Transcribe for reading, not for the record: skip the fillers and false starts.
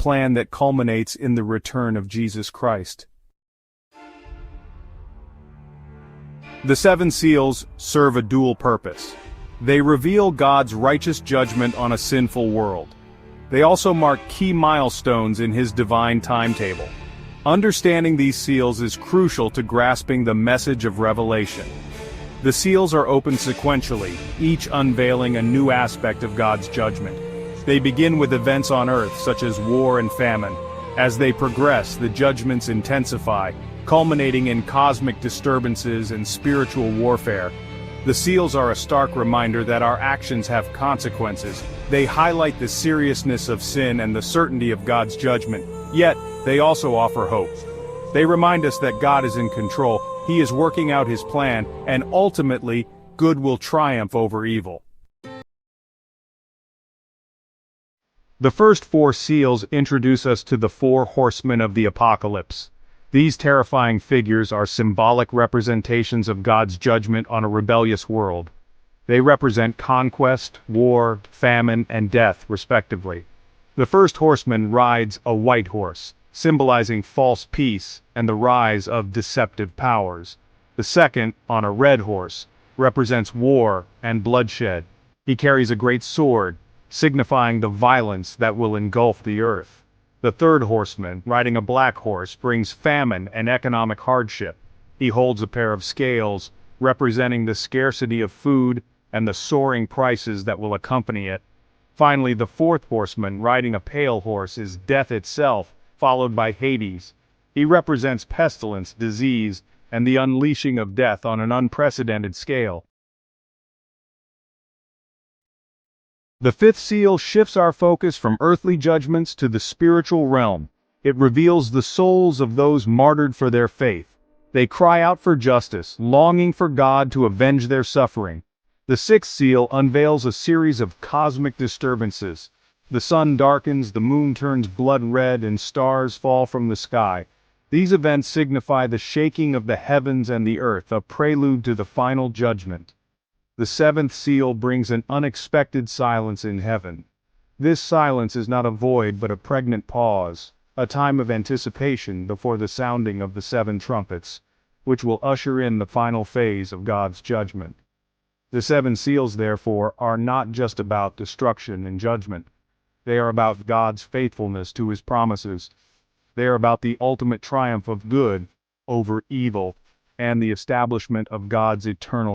plan that culminates in the return of Jesus Christ. The seven seals serve a dual purpose. They reveal God's righteous judgment on a sinful world. They also mark key milestones in His divine timetable. Understanding these seals is crucial to grasping the message of Revelation. The seals are opened sequentially, each unveiling a new aspect of God's judgment. They begin with events on earth such as war and famine. As they progress, the judgments intensify, culminating in cosmic disturbances and spiritual warfare. The seals are a stark reminder that our actions have consequences. They highlight the seriousness of sin and the certainty of God's judgment, yet they also offer hope. They remind us that God is in control, He is working out His plan, and ultimately, good will triumph over evil. The first four seals introduce us to the four horsemen of the apocalypse. These terrifying figures are symbolic representations of God's judgment on a rebellious world. They represent conquest, war, famine, and death, respectively. The first horseman rides a white horse, symbolizing false peace and the rise of deceptive powers. The second, on a red horse, represents war and bloodshed. He carries a great sword, signifying the violence that will engulf the earth. The third horseman, riding a black horse, brings famine and economic hardship. He holds a pair of scales, representing the scarcity of food and the soaring prices that will accompany it. Finally, the fourth horseman, riding a pale horse, is death itself, followed by Hades. He represents pestilence, disease, and the unleashing of death on an unprecedented scale. The fifth seal shifts our focus from earthly judgments to the spiritual realm. It reveals the souls of those martyred for their faith. They cry out for justice, longing for God to avenge their suffering. The sixth seal unveils a series of cosmic disturbances. The sun darkens, the moon turns blood red, and stars fall from the sky. These events signify the shaking of the heavens and the earth, a prelude to the final judgment. The seventh seal brings an unexpected silence in heaven. This silence is not a void but a pregnant pause, a time of anticipation before the sounding of the seven trumpets, which will usher in the final phase of God's judgment. The seven seals, therefore, are not just about destruction and judgment. They are about God's faithfulness to His promises. They are about the ultimate triumph of good over evil and the establishment of God's eternal